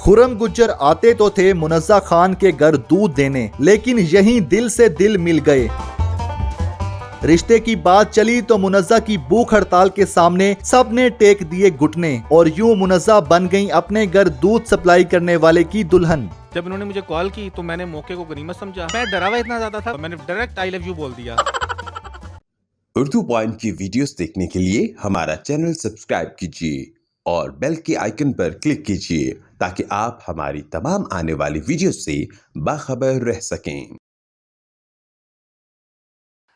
खुर्रम गुज्जर आते तो थे मुनज़्ज़ा खान के घर दूध देने, लेकिन यहीं दिल से दिल मिल गए। रिश्ते की बात चली तो मुनज़्ज़ा की भूख हड़ताल के सामने सबने टेक दिए घुटने और यूं मुनज़्ज़ा बन गई अपने घर दूध सप्लाई करने वाले की दुल्हन। जब इन्होंने मुझे कॉल की तो मैंने मौके को गनीमत समझा। मैं डरा हुआ इतना ज्यादा था, मैंने डायरेक्ट आई लव यू बोल दिया। उर्दू पॉइंट की वीडियोस देखने के लिए हमारा चैनल सब्सक्राइब कीजिए और बेल के आइकन पर क्लिक कीजिए ताकि आप हमारी तमाम आने वाली वीडियोस से बाखबर रह सकें।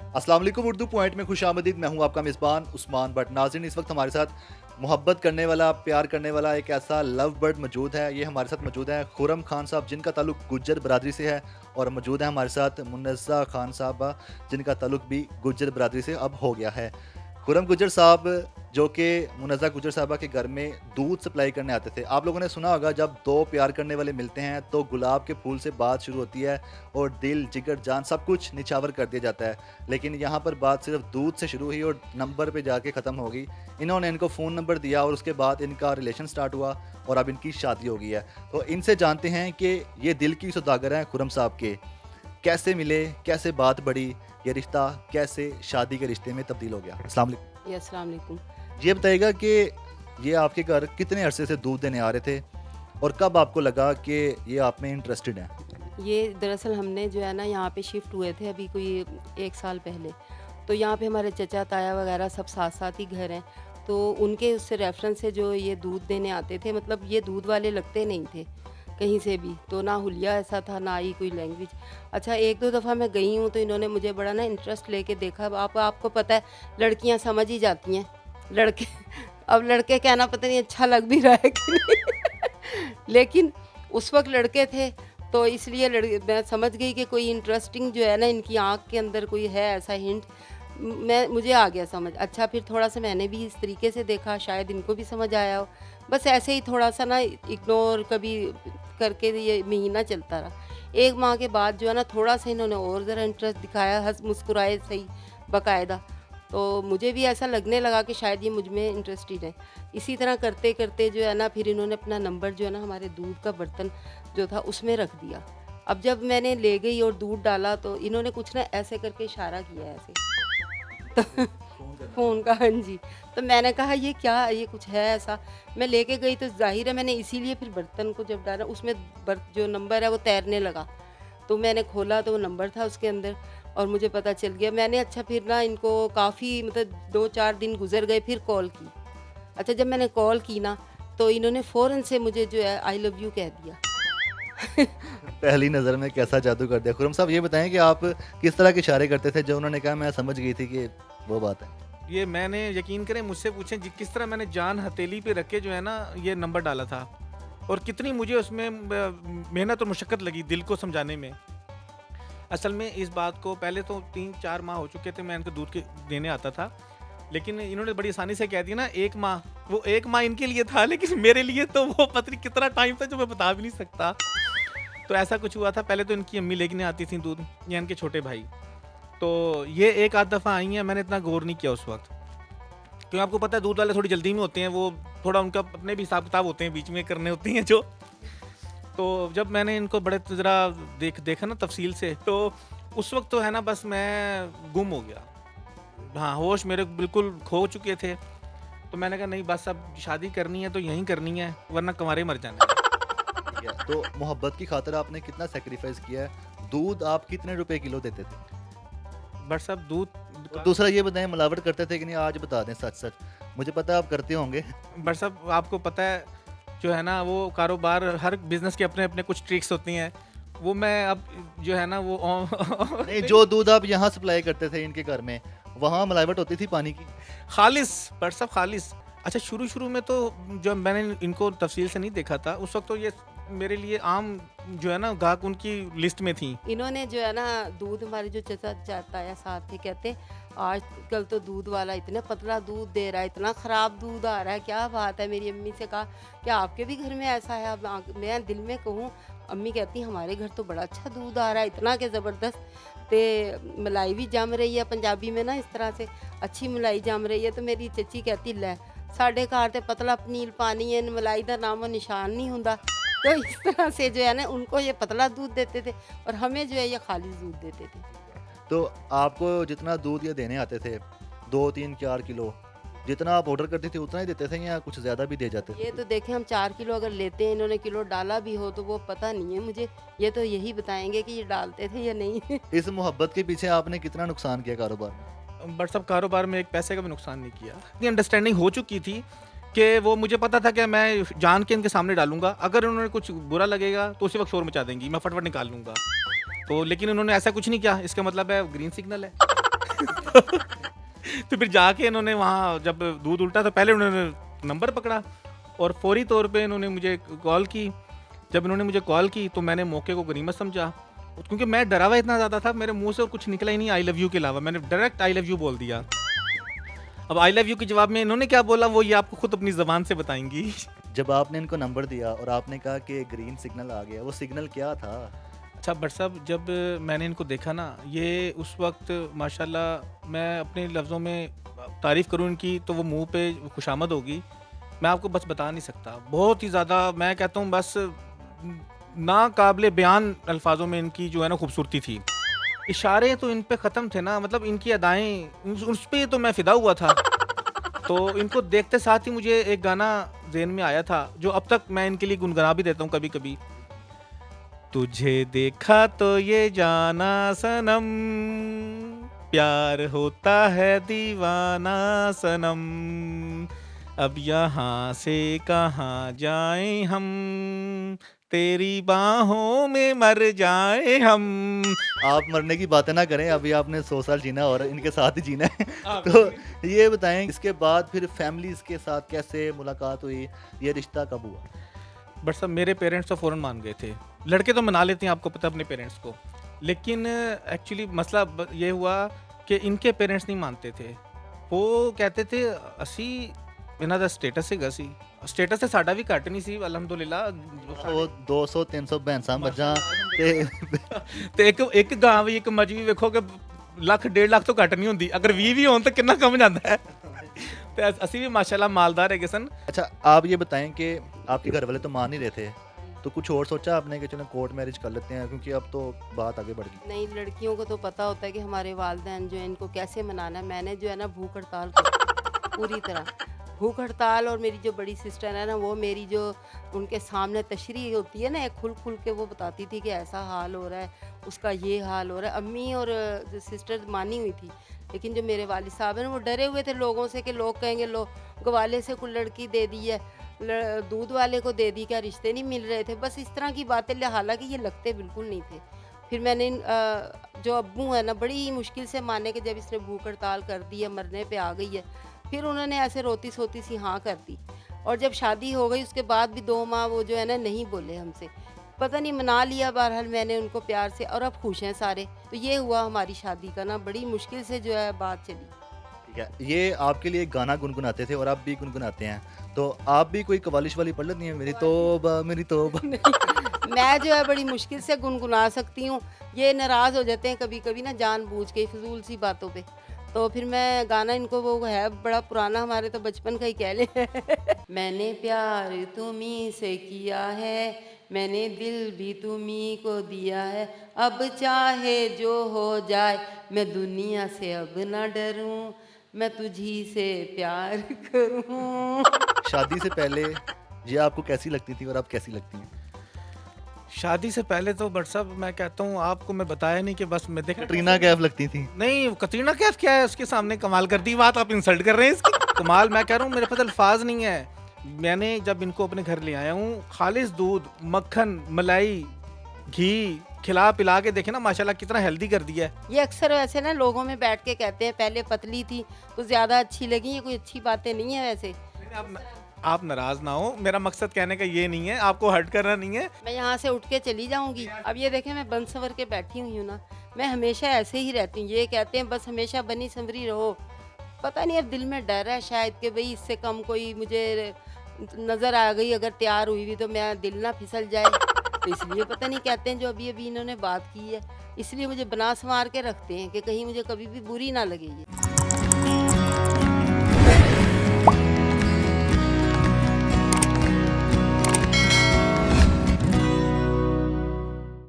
अस्सलाम वालेकुम, उर्दू पॉइंट में खुशामदीद। मैं हूं आपका मेज़बान उस्मान बट। नाज़रीन, इस वक्त हमारे साथ मोहब्बत करने वाला, प्यार करने वाला एक ऐसा लव बर्ड मौजूद है। ये हमारे साथ मौजूद है खुर्रम खान साहब, जिनका ताल्लुक गुज्जर बरादरी से है, और मौजूद है हमारे साथ मुनज़्ज़ा खान साहबा, जिनका ताल्लुक भी गुज्जर बरादरी से अब हो गया है। खुर्रम गुज्जर साहब जो कि मुनज़्ज़ा गुज्जर साहबा के घर में दूध सप्लाई करने आते थे। आप लोगों ने सुना होगा, जब दो प्यार करने वाले मिलते हैं तो गुलाब के फूल से बात शुरू होती है और दिल, जिगर, जान सब कुछ निछावर कर दिया जाता है। लेकिन यहाँ पर बात सिर्फ दूध से शुरू हुई और नंबर पे जाके ख़त्म हो गई। इन्होंने इनको फ़ोन नंबर दिया और उसके बाद इनका रिलेशन स्टार्ट हुआ और अब इनकी शादी हो गई है। तो इनसे जानते हैं कि ये दिल की सौदागर हैं खुर्रम साहब के, कैसे मिले, कैसे बात बढ़ी, ये रिश्ता कैसे शादी के रिश्ते में तब्दील हो गया। अस्सलाम वालेकुम। अस्सलाम वालेकुम। ये बताइएगा कि ये आपके घर कितने अरसे से दूध देने आ रहे थे और कब आपको लगा कि ये आप में इंटरेस्टेड है? ये दरअसल हमने जो है ना यहाँ पे शिफ्ट हुए थे अभी कोई 1 साल पहले। तो यहाँ पे हमारे चचा ताया वगैरह सब साथ साथ ही घर हैं। तो उनके उससे रेफरेंस से जो ये दूध देने आते थे, मतलब ये दूध वाले लगते नहीं थे कहीं से भी, तो ना हुलिया ऐसा था ना ही कोई लैंग्वेज। अच्छा, 1-2 दफ़ा मैं गई हूँ तो इन्होंने मुझे बड़ा ना इंटरेस्ट लेके देखा। अब आपको पता है लड़कियाँ समझ ही जाती हैं, लड़के अब लड़के कहना पता नहीं अच्छा लग भी रहा है कि नहीं लेकिन उस वक्त लड़के थे तो इसलिए मैं समझ गई कि कोई इंटरेस्टिंग जो है ना इनकी आँख के अंदर कोई है, ऐसा हिंट मुझे आ गया समझ। अच्छा, फिर थोड़ा सा मैंने भी इस तरीके से देखा, शायद इनको भी समझ आया हो। बस ऐसे ही थोड़ा सा ना इग्नोर कभी करके ये महीना चलता रहा। 1 माह के बाद जो है ना थोड़ा सा इन्होंने और ज़रा इंटरेस्ट दिखाया, हंस मुस्कुराए सही बाकायदा। तो मुझे भी ऐसा लगने लगा कि शायद ये मुझ में इंटरेस्टेड है। इसी तरह करते करते जो है ना फिर इन्होंने अपना नंबर जो है ना हमारे दूध का बर्तन जो था उसमें रख दिया। अब जब मैंने ले गई और दूध डाला तो इन्होंने कुछ ना ऐसे करके इशारा किया ऐसे तो फ़ोन का, हाँ जी। तो मैंने कहा ये क्या, ये कुछ है ऐसा। मैं लेके गई तो ज़ाहिर है मैंने इसीलिए फिर बर्तन को जब डाला उसमें जो नंबर है वो तैरने लगा। तो मैंने खोला तो वो नंबर था उसके अंदर और मुझे पता चल गया। मैंने अच्छा फिर ना इनको काफ़ी मतलब 2-4 दिन गुजर गए, फिर कॉल की। अच्छा, जब मैंने कॉल की ना तो इन्होंने फ़ौरन से मुझे जो है आई लव यू कह दिया पहली नज़र में कैसा जादू कर दिया। खुर्रम साहब, ये बताएं कि आप किस तरह के इशारे करते थे? जो उन्होंने कहा मैं समझ गई थी कि वो बात है। ये मैंने, यकीन करें, मुझसे पूछें किस तरह मैंने जान हथेली पे रख के जो है ना ये नंबर डाला था और कितनी मुझे उसमें मेहनत और मुशक्क़त लगी दिल को समझाने में। असल में इस बात को पहले तो 3-4 माह हो चुके थे मैं इनको दूध के देने आता था, लेकिन इन्होंने बड़ी आसानी से कह दिया ना 1 माह। वो 1 माह इनके लिए था, लेकिन मेरे लिए तो वो पता नहीं कितना टाइम था जो मैं बता भी नहीं सकता। तो ऐसा कुछ हुआ था। पहले तो इनकी अम्मी लेके आती थी दूध, या इनके छोटे भाई। तो ये 1-8 दफ़ा आई हैं, मैंने इतना गौर नहीं किया उस वक्त, क्योंकि आपको पता है दूध वाले थोड़ी जल्दी में होते हैं, वो थोड़ा उनका अपने भी हिसाब किताब होते हैं, बीच में करने होती हैं जो। तो जब मैंने इनको बड़े ज़रा देखा ना तफसील से, तो उस वक्त तो है ना बस मैं गुम हो गया। हाँ, होश मेरे बिल्कुल खो चुके थे। तो मैंने कहा नहीं, बस अब शादी करनी है तो यहीं करनी है, वरना कंवारे मर जाने हैं। तो मोहब्बत की खातिर आपने कितना सेक्रीफाइस किया है? दूध आप कितने रुपए किलो देते थे? बट सब दूध, और दूसरा ये बताएं, मिलावट करते थे कि नहीं? आज बता दें सच सच। मुझे पता है आप करते होंगे। बट सब आपको पता है जो है ना वो कारोबार, हर बिजनेस के अपने अपने कुछ ट्रिक्स होती हैं। वो मैं अब जो है ना वो नहीं, जो दूध आप यहाँ सप्लाई करते थे इनके घर में, वहाँ मिलावट होती थी पानी की? खालिस, बट सब खालिस। अच्छा, शुरू में तो जब मैंने इनको तफसील से नहीं देखा था उस वक्त तो ये मेरे लिए आम जो है ना गाहक उनकी लिस्ट में थी। इन्होंने जो है ना दूध, हमारे जो चचा ताया साथ थे, कहते आज कल तो दूध वाला इतना पतला दूध दे रहा है, इतना ख़राब दूध आ रहा है, क्या बात है। मेरी अम्मी से कहा क्या आपके भी घर में ऐसा है? अब मैं दिल में कहूँ, अम्मी कहती हमारे घर तो बड़ा अच्छा दूध आ रहा है, इतना के ज़बरदस्त, ते मलाई भी जम रही है। पंजाबी में ना इस तरह से अच्छी मलाई जम रही है। तो मेरी चची कहती लै साढ़े घर ते पतला पनीर पानी है, मलाई का नामो निशान नहीं होंदा। तो इस तरह से जो है ना उनको ये पतला दूध देते थे और हमें जो है ये खालिस दूध देते थे। तो आपको जितना दूध ये देने आते थे 2, 3, 4 किलो, जितना आप ऑर्डर करती थी उतना ही देते थे या कुछ ज़्यादा भी दे जाते थे? ये तो देखें हम 4 किलो अगर लेते हैं, इन्होंने किलो डाला भी हो तो वो पता नहीं है मुझे। ये तो यही बताएँगे कि ये डालते थे या नहीं। इस मोहब्बत के पीछे आपने कितना नुकसान किया कारोबार में? बट सब कारोबार में एक पैसे का भी नुकसान नहीं किया। इतनी अंडरस्टैंडिंग हो चुकी थी कि वो मुझे पता था कि मैं जान के इनके सामने डालूंगा, अगर उन्होंने कुछ बुरा लगेगा तो उसी वक्त शोर मचा देंगी, मैं फटफट निकाल लूंगा। तो लेकिन उन्होंने ऐसा कुछ नहीं किया, इसका मतलब है ग्रीन सिग्नल है। तो फिर जाके इन्होंने वहाँ जब दूध उल्टा तो पहले उन्होंने नंबर पकड़ा और फौरी तौर पे इन्होंने मुझे कॉल की। जब इन्होंने मुझे कॉल की तो मैंने मौके को गनीमत समझा, क्योंकि मैं डरा हुआ इतना ज़्यादा था, मेरे मुंह से और कुछ निकला ही नहीं आई लव यू के अलावा। मैंने डायरेक्ट आई लव यू बोल दिया। अब आई लव यू के जवाब में इन्होंने क्या बोला वो ये आपको खुद अपनी ज़बान से बताएंगी। जब आपने इनको नंबर दिया और आपने कहा कि ग्रीन सिग्नल आ गया, वो सिग्नल क्या था? अच्छा बट साहब, जब मैंने इनको देखा ना, ये उस वक्त माशाल्लाह मैं अपने लफ्ज़ों में तारीफ़ करूँ इनकी तो वो मुंह पे खुशामद होगी, मैं आपको बस बता नहीं सकता। बहुत ही ज़्यादा मैं कहता हूँ बस नाकाबिले बयान अल्फाजों में इनकी जो है ना खूबसूरती थी। इशारे तो इन पे ख़त्म थे ना, मतलब इनकी अदाएँ उस पे तो मैं फ़िदा हुआ था। तो इनको देखते साथ ही मुझे एक गाना ज़हन में आया था जो अब तक मैं इनके लिए गुनगुना भी देता हूँ कभी कभी। तुझे देखा तो ये जाना सनम, प्यार होता है दीवाना सनम, अब यहाँ से कहाँ जाएं हम, तेरी बाहों में मर जाए हम। आप मरने की बातें ना करें, अभी आपने 100 साल जीना और इनके साथ ही जीना है। तो ये बताएं इसके बाद फिर फैमिलीज़ के साथ कैसे मुलाकात हुई, ये रिश्ता कब हुआ? बट सब मेरे पेरेंट्स तो फ़ौरन मान गए थे। लड़के तो मना लेते हैं, आपको पता है अपने पेरेंट्स को, लेकिन एक्चुअली मसला ये हुआ कि इनके पेरेंट्स नहीं मानते थे। वो कहते थे असी इन्हां दा स्टेटस है, सी स्टेटस से साडा भी घट नहीं सी अलहमदुलिल्लाह। वो 200 300 भैंसा मझां ते ਤੇ ਇੱਕ ਗਾਂ ਵੀ ਇੱਕ ਮੱਝ ਵੀ ਵੇਖੋ ਕਿ ਲੱਖ 1.5 ਲੱਖ ਤੋਂ ਘੱਟ ਨਹੀਂ ਹੁੰਦੀ, ਅਗਰ 20 ਵੀ ਹੋਣ ਤਾਂ ਕਿੰਨਾ ਕਮ ਜਾਂਦਾ ਹੈ। ਤੇ ਅਸੀਂ ਵੀ ਮਾਸ਼ਾਅੱਲਾ ਮਾਲਦਾਰ ਹੈਗੇ ਸਨ। अच्छा, आप ये बताएं कि आपके घर वाले तो मान नहीं रहे थे, तो कुछ और सोचा आपने कि चलो कोर्ट मैरिज कर लेते हैं, क्योंकि अब तो बात आगे बढ़ गई? नहीं, लड़कियों को तो पता होता है कि हमारे वालिदैन जो है इनको कैसे मनाना है। मैंने जो है ना भूख हड़ताल की पूरी तरह भूख हड़ताल। और मेरी जो बड़ी सिस्टर है ना, वो मेरी जो उनके सामने तशरीह होती है ना, एक खुल खुल के वो बताती थी कि ऐसा हाल हो रहा है, उसका ये हाल हो रहा है। अम्मी और जो सिस्टर मानी हुई थी, लेकिन जो मेरे वालिद साहब हैं वो डरे हुए थे लोगों से कि लोग कहेंगे लो गवाले से कोई लड़की दे दी है, दूध वाले को दे दी, क्या रिश्ते नहीं मिल रहे थे, बस इस तरह की बातें। हालांकि ये लगते बिल्कुल नहीं थे। फिर मैंने जो अब्बू है ना, बड़ी मुश्किल से माने कि जब इसने भूख हड़ताल कर दी है, मरने पे आ गई है, फिर उन्होंने ऐसे रोती सोती सी हाँ कर दी। और जब शादी हो गई उसके बाद भी 2 माह वो जो है ना नहीं बोले हमसे, पता नहीं मना लिया बहरहाल मैंने उनको प्यार से, और अब खुश हैं सारे। तो ये हुआ हमारी शादी का ना, बड़ी मुश्किल से जो है बात चली। ठीक है, ये आपके लिए गाना गुनगुनाते थे और आप भी गुनगुनाते हैं, तो आप भी कोई कवालिश वाली पढ़ लेती हैं, मेरी तौबा मेरी तौबा? मैं जो है बड़ी मुश्किल से गुनगुना सकती हूँ। ये नाराज़ हो जाते हैं कभी कभी ना जानबूझ के फिजूल सी बातों पे। तो फिर मैं गाना इनको, वो है बड़ा पुराना, हमारे तो बचपन का ही कह ले। मैंने प्यार तुम्ही से किया है, मैंने दिल भी तुम्ही को दिया है, अब चाहे जो हो जाए मैं दुनिया से अब ना डरूं, मैं तुझी से प्यार करूं। शादी से पहले ये आपको कैसी लगती थी और अब कैसी लगती हैं? शादी से पहले तो बट साहब मैं कहता हूँ आपको, मैं बताया नहीं कि बस मैं देख कटरीना कैफ लगती थी? नहीं, कतरीना कैफ क्या है, उसके सामने कमाल कर दी बात, आप इंसल्ट कर रहे हैं इसकी। कमाल मैं कह रहा हूँ, मेरे पास अल्फाज नहीं है। मैंने जब इनको अपने घर ले आया हूँ, खालिस दूध, मक्खन, मलाई, घी खिला पिला के देखे ना माशाल्लाह कितना हेल्दी कर दिया है। ये अक्सर वैसे ना लोगों में बैठ के कहते हैं पहले पतली थी तो ज़्यादा अच्छी लगी, ये कोई अच्छी बातें नहीं है वैसे। आप नाराज ना हो, मेरा मकसद कहने का ये नहीं है, आपको हर्ट करना नहीं है। मैं यहाँ से उठ के चली जाऊँगी। अब ये देखें मैं बन संवर के बैठी हुई हूँ ना, मैं हमेशा ऐसे ही रहती हूँ। ये कहते हैं बस हमेशा बनी संवरी रहो, पता नहीं अब दिल में डर है शायद कि भाई इससे कम कोई मुझे नज़र आ गई अगर तैयार हुई हुई तो मेरा दिल ना फिसल जाए। तो इसलिए पता नहीं कहते हैं जो अभी अभी इन्होंने बात की है, इसलिए मुझे बना संवार के रखते हैं कि कहीं मुझे कभी भी बुरी ना लगे ये।